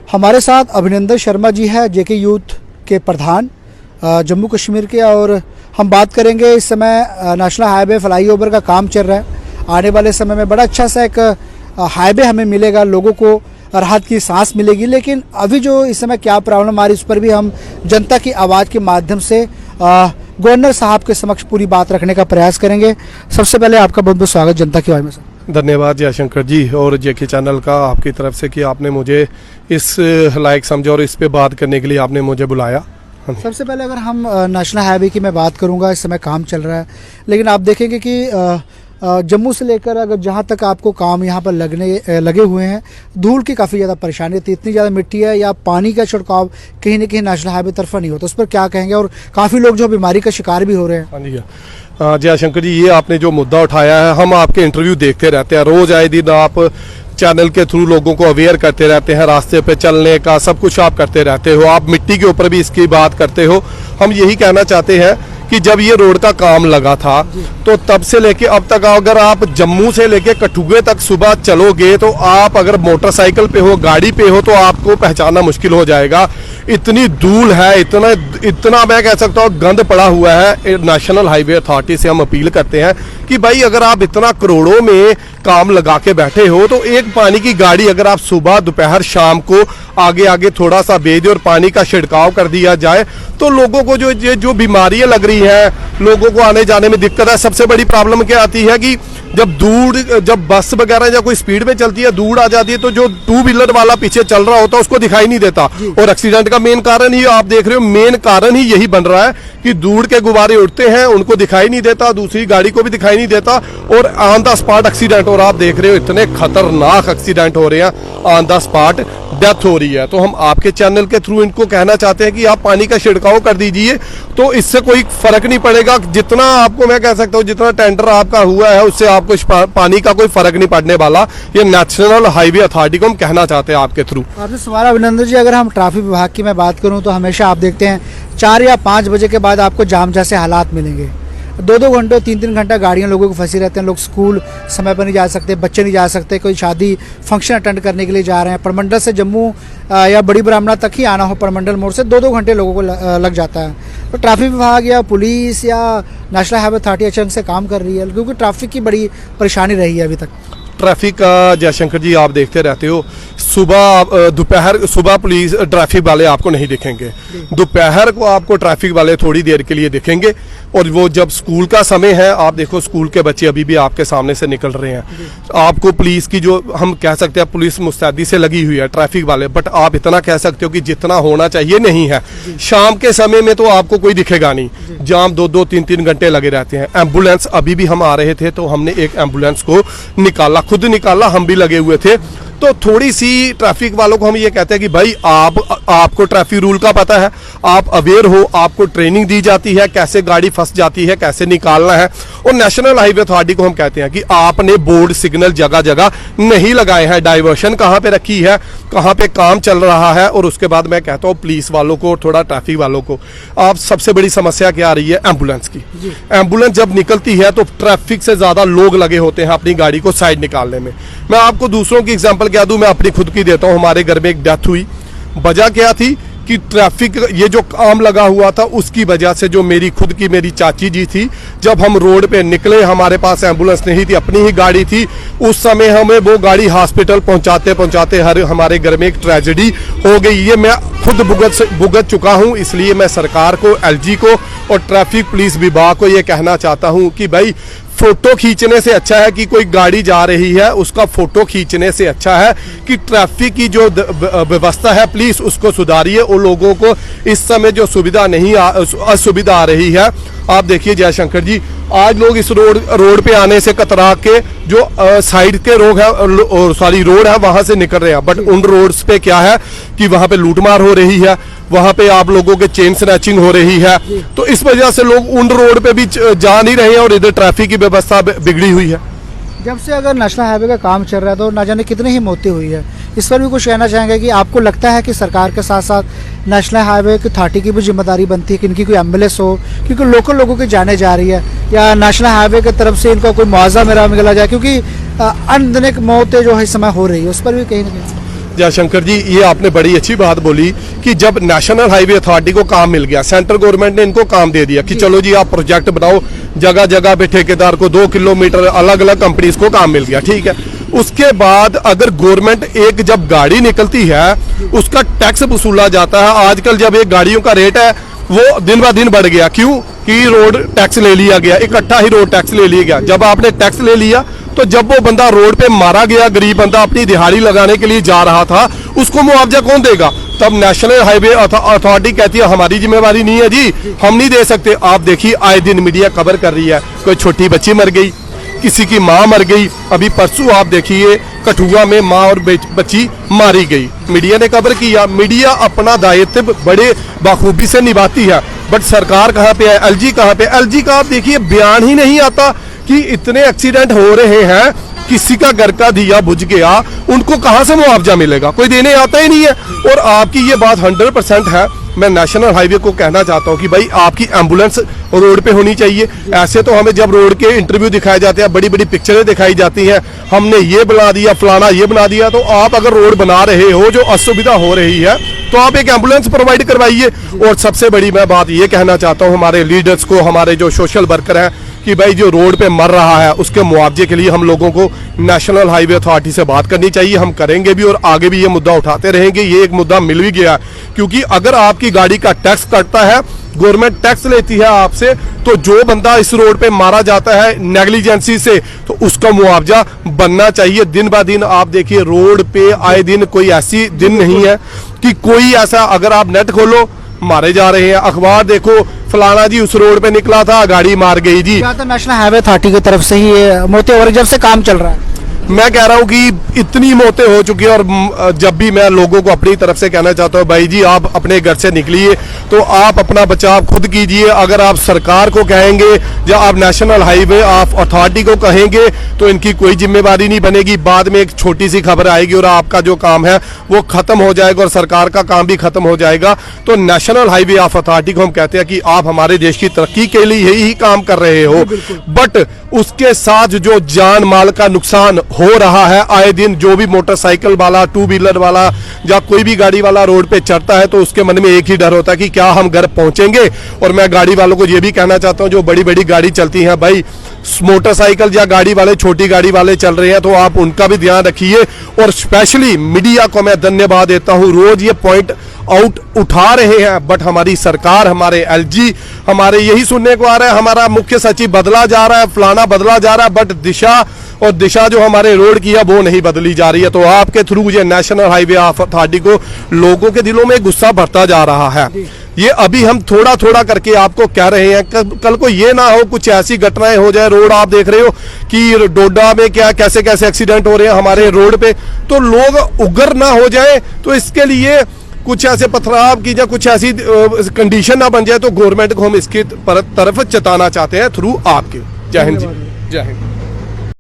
हमारे साथ अभिनंदन शर्मा जी है, जेके यूथ के प्रधान जम्मू कश्मीर के, और हम बात करेंगे इस समय नेशनल हाईवे फ्लाईओवर का काम चल रहा है। आने वाले समय में बड़ा अच्छा सा एक हाईवे हमें मिलेगा, लोगों को राहत की सांस मिलेगी। लेकिन अभी जो इस समय क्या प्रॉब्लम आ रही है उस पर भी हम जनता की आवाज़ के माध्यम से गवर्नर साहब के समक्ष पूरी बात रखने का प्रयास करेंगे। सबसे पहले आपका बहुत बहुत स्वागत जनता की आवाज़ में सर। धन्यवाद जयशंकर जी और जेके चैनल का आपकी तरफ से कि आपने मुझे इस लायक समझा और इस पे बात करने के लिए आपने मुझे बुलाया। सबसे पहले अगर हम नेशनल हाईवे की मैं बात करूंगा, इस समय काम चल रहा है, लेकिन आप देखेंगे कि जम्मू से लेकर अगर जहां तक आपको काम यहां पर लगे हुए हैं, धूल की काफ़ी ज़्यादा परेशानी होती है, इतनी ज़्यादा मिट्टी है या पानी का छिड़काव कहीं ना कहीं नेशनल हाईवे तरफा नहीं होता। उस पर क्या कहेंगे? और काफ़ी लोग जो बीमारी का शिकार भी हो रहे हैं। हाँ जी, जयशंकर जी, ये आपने जो मुद्दा उठाया है, हम आपके इंटरव्यू देखते रहते हैं, रोज आए दिन आप चैनल के थ्रू लोगों को अवेयर करते रहते हैं, रास्ते पे चलने का सब कुछ आप करते रहते हो, आप मिट्टी के ऊपर भी इसकी बात करते हो। हम यही कहना चाहते हैं कि जब ये रोड का काम लगा था तो तब से लेके अब तक अगर आप जम्मू से लेके कठुए तक सुबह चलोगे तो आप अगर मोटरसाइकिल पे हो, गाड़ी पे हो, तो आपको पहचानना मुश्किल हो जाएगा। इतनी धूल है, इतना मैं कह सकता हूँ गंद पड़ा हुआ है। नेशनल हाईवे अथॉरिटी से हम अपील करते हैं कि भाई अगर आप इतना करोड़ों में काम लगा के बैठे हो तो एक पानी की गाड़ी अगर आप सुबह दोपहर शाम को आगे आगे थोड़ा सा भेज और पानी का छिड़काव कर दिया जाए तो लोगों को जो बीमारियां लग रही हैं, लोगों को आने जाने में दिक्कत है। सबसे बड़ी प्रॉब्लम क्या आती है कि जब बस वगैरह या कोई स्पीड में चलती है, धूल आ जाती है, तो जो टू व्हीलर वाला पीछे चल रहा होता है उसको दिखाई नहीं देता। और एक्सीडेंट का मेन कारण ही आप देख रहे हो, मेन कारण ही यही बन रहा है कि धूल के गुब्बारे उड़ते हैं, उनको दिखाई नहीं देता, दूसरी गाड़ी को भी दिखाई नहीं देता और ऑन द स्पॉट एक्सीडेंट। और आप देख रहे हो इतने खतरनाक एक्सीडेंट हो रहे हैं, ऑन द स्पॉट डेथ हो रही है। तो हम आपके चैनल के थ्रू इनको कहना चाहते हैं कि आप पानी का छिड़काव कर दीजिए, तो इससे कोई फर्क नहीं पड़ेगा। जितना आपको मैं कह सकता हूँ जितना टेंडर आपका हुआ है उससे आपको पानी का कोई फर्क नहीं पड़ने वाला। ये नेशनल हाईवे अथॉरिटी को हम कहना चाहते हैं आपके थ्रू। आपसे सवाल अभिनंदन जी, अगर हम ट्रैफिक विभाग की मैं बात करूं तो हमेशा आप देखते हैं 4 या 5 बजे के बाद आपको जाम जैसे हालात मिलेंगे। 2-2 घंटे 3-3 घंटा गाड़ियां लोगों को फंसी रहते हैं, लोग स्कूल समय पर नहीं जा सकते, बच्चे नहीं जा सकते, कोई शादी फंक्शन अटेंड करने के लिए जा रहे हैं, परमंडल से जम्मू या बड़ी ब्राह्मणा तक ही आना हो, परमंडल मोड़ से 2-2 घंटे लोगों को लग जाता है। तो ट्रैफिक विभाग या पुलिस या नेशनल हाईवे अथॉरिटी अचानक से काम कर रही है, क्योंकि ट्रैफिक की बड़ी परेशानी रही है अभी तक। ट्रैफिक का जयशंकर जी आप देखते रहते हो, सुबह पुलिस ट्रैफिक वाले आपको नहीं दिखेंगे, दोपहर को आपको ट्रैफिक वाले थोड़ी देर के लिए दिखेंगे। और वो जब स्कूल का समय है, आप देखो स्कूल के बच्चे अभी भी आपके सामने से निकल रहे हैं, आपको पुलिस की जो हम कह सकते हैं पुलिस मुस्तैदी से लगी हुई है, ट्रैफिक वाले, बट आप इतना कह सकते हो कि जितना होना चाहिए नहीं है। शाम के समय में तो आपको कोई दिखेगा नहीं, जाम 2-2, 3-3 घंटे लगे रहते हैं। एम्बुलेंस अभी भी हम आ रहे थे तो हमने एक एम्बुलेंस को निकाला, खुद निकाला, हम भी लगे हुए थे। तो थोड़ी सी ट्रैफिक वालों को हम ये कहते हैं कि भाई आपको ट्रैफिक रूल का पता है, आप अवेयर हो, आपको ट्रेनिंग दी जाती है कैसे गाड़ी फंस जाती है, कैसे निकालना है। और नेशनल हाईवे अथॉरिटी को हम कहते हैं कि आपने बोर्ड सिग्नल जगह जगह नहीं लगाए हैं, डाइवर्शन कहाँ पे रखी है, कहाँ पे काम चल रहा है। और उसके बाद मैं कहता हूँ पुलिस वालों को, थोड़ा ट्रैफिक वालों को, आप सबसे बड़ी समस्या क्या आ रही है एम्बुलेंस की। एम्बुलेंस जब निकलती है तो ट्रैफिक से ज्यादा लोग लगे होते हैं अपनी गाड़ी को साइड निकालने में। मैं आपको दूसरों की एग्जाम्पल क्या दूं, मैं अपनी खुद की देता हूं। हमारे घर में एक डेथ हुई, वजह क्या थी कि ट्रैफिक ये जो काम लगा हुआ था उसकी वजह से, जो मेरी चाची जी थी, जब हम रोड पे निकले, हमारे पास एम्बुलेंस नहीं थी, अपनी ही गाड़ी थी, उस समय हमें वो गाड़ी हॉस्पिटल पहुंचाते हमारे घर में एक ट्रेजेडी हो गई। ये मैं खुद भुगत चुका हूं, इसलिए मैं सरकार को, एलजी को और ट्रैफिक पुलिस विभाग को ये कहना चाहता हूं कि भाई फोटो खींचने से अच्छा है कि कोई गाड़ी जा रही है उसका फोटो खींचने से अच्छा है कि ट्रैफिक की जो व्यवस्था है प्लीज उसको सुधारिए। और लोगों को इस समय जो असुविधा आ रही है, आप देखिए जयशंकर जी, आज लोग इस रोड पे आने से कतरा के जो साइड के रोड है वहां से निकल रहे हैं, बट उन रोड्स पे क्या है कि वहां पे लूटमार हो रही है, वहां पे आप लोगों के चेन स्नैचिंग हो रही है। तो इस वजह से लोग उन रोड पे भी जा नहीं रहे हैं और इधर ट्रैफिक की व्यवस्था बिगड़ी हुई है। जब से अगर नेशनल हाईवे का काम चल रहा है तो ना जाने कितनी ही मौतें हुई है। इस पर भी कुछ कहना चाहेंगे कि आपको लगता है कि सरकार के साथ साथ नेशनल हाईवे की अथॉरिटी की भी जिम्मेदारी बनती है कि इनकी कोई एम्बुलेंस हो, क्योंकि लोकल लोगों की जाने जा रही है, या नेशनल हाईवे की तरफ से इनका कोई मुआवजा मिला जाए, क्योंकि अनगिनत मौतें जो है इस समय हो रही है, उस पर भी कहीं ना कहीं जयशंकर जी, ये आपने बड़ी अच्छी बात बोली कि जब नेशनल हाईवे अथॉरिटी को काम मिल गया, सेंट्रल गवर्नमेंट ने इनको काम दे दिया कि चलो जी आप प्रोजेक्ट बनाओ, जगह जगह पे ठेकेदार को 2 किलोमीटर अलग अलग कंपनीज को काम मिल गया, ठीक है। उसके बाद अगर गवर्नमेंट एक जब गाड़ी निकलती है उसका टैक्स वसूला जाता है। आजकल जब एक गाड़ियों का रेट है वो दिन ब दिन बढ़ गया, क्यों कि रोड टैक्स ले लिया गया, इकट्ठा ही रोड टैक्स ले लिया गया। जब आपने टैक्स ले लिया तो जब वो बंदा रोड पे मारा गया, गरीब बंदा अपनी दिहाड़ी लगाने के लिए जा रहा था, उसको मुआवजा कौन देगा? तब नेशनल हाईवे अथॉरिटी कहती है हमारी जिम्मेवारी नहीं है जी, हम नहीं दे सकते। आप देखिए आए दिन मीडिया खबर कर रही है, कोई छोटी बच्ची मर गई, किसी की माँ मर गई, अभी परसों आप देखिए कठुआ में माँ और बच्ची मारी गई, मीडिया ने खबर किया। मीडिया अपना दायित्व बड़े बाखूबी से निभाती है, बट सरकार कहाँ पे है? एलजी कहाँ पे? एलजी का आप देखिए बयान ही नहीं आता कि इतने एक्सीडेंट हो रहे हैं, किसी का घर का दिया बुझ गया, उनको कहां से मुआवजा मिलेगा? कोई देने आता ही नहीं है। और आपकी ये बात 100% है। मैं नेशनल हाईवे को कहना चाहता हूं कि भाई आपकी एम्बुलेंस रोड पे होनी चाहिए। ऐसे तो हमें जब रोड के इंटरव्यू दिखाए जाते हैं, बड़ी बड़ी पिक्चरें दिखाई जाती हैं, हमने ये बना दिया, फलाना ये बना दिया, तो आप अगर रोड बना रहे हो जो असुविधा हो रही है तो आप एक एम्बुलेंस प्रोवाइड करवाइए। और सबसे बड़ी मैं बात ये कहना चाहता हूं हमारे लीडर्स को, हमारे जो सोशल वर्कर हैं, कि भाई जो रोड पे मर रहा है उसके मुआवजे के लिए हम लोगों को नेशनल हाईवे अथॉरिटी से बात करनी चाहिए। हम करेंगे भी और आगे भी ये मुद्दा उठाते रहेंगे। ये एक मुद्दा मिल भी गया, क्योंकि अगर आपकी गाड़ी का टैक्स कटता है, गवर्नमेंट टैक्स लेती है आपसे, तो जो बंदा इस रोड पे मारा जाता है नेग्लिजेंसी से, तो उसका मुआवजा बनना चाहिए। दिन ब दिन आप देखिए रोड पे आए दिन कोई ऐसी दिन नहीं है कि कोई ऐसा, अगर आप नेट खोलो मारे जा रहे हैं, अखबार देखो फलाना जी उस रोड पे निकला था गाड़ी मार गई जी। तो नेशनल हाईवे अथॉरिटी की तरफ से ही ये मौतें हो रही जब से काम चल रहा है। मैं कह रहा हूं कि इतनी मौतें हो चुकी है। और जब भी मैं लोगों को अपनी तरफ से कहना चाहता हूं भाई जी आप अपने घर से निकलिए तो आप अपना बचाव खुद कीजिए। अगर आप सरकार को कहेंगे या आप नेशनल हाईवे आप अथॉरिटी को कहेंगे तो इनकी कोई जिम्मेवारी नहीं बनेगी। बाद में एक छोटी सी खबर आएगी और आपका जो काम है वो खत्म हो जाएगा और सरकार का काम भी खत्म हो जाएगा। तो नेशनल हाईवे ऑफ अथॉरिटी को हम कहते हैं कि आप हमारे देश की तरक्की के लिए यही काम कर रहे हो, बट उसके साथ जो जान माल का नुकसान हो रहा है आए दिन, जो भी मोटरसाइकिल वाला, 2 व्हीलर वाला या कोई भी गाड़ी वाला रोड पे चढ़ता है तो उसके मन में एक ही डर होता है कि क्या हम घर पहुंचेंगे। और मैं गाड़ी वालों को ये भी कहना चाहता हूं जो बड़ी बड़ी गाड़ी चलती है, भाई मोटरसाइकिल या गाड़ी वाले, छोटी गाड़ी वाले चल रहे हैं तो आप उनका भी ध्यान रखिए। और स्पेशली मीडिया को मैं धन्यवाद देता हूं, रोज ये पॉइंट आउट उठा रहे हैं, बट हमारी सरकार, हमारे एलजी, हमारे यही सुनने को आ रहा है हमारा मुख्य सचिव बदला जा रहा है, फलाना बदला जा रहा है, बट दिशा जो हमारे रोड की है वो नहीं बदली जा रही है। तो आपके थ्रू ये नेशनल हाईवे अथॉरिटी को लोगों के दिलों में गुस्सा बढ़ता जा रहा है। ये अभी हम थोड़ा थोड़ा करके आपको कह रहे हैं, कल को ये ना हो कुछ ऐसी घटनाएं हो जाए। रोड आप देख रहे हो कि डोडा में क्या कैसे कैसे एक्सीडेंट हो रहे हैं हमारे रोड पे, तो लोग उग्र ना हो जाए। तो इसके लिए कुछ ऐसे पथराव की या कुछ ऐसी कंडीशन ना बन जाए, तो गवर्नमेंट को हम इसकी तरफ चेताना चाहते हैं थ्रू आपके। जय हिंद जी, जय हिंद।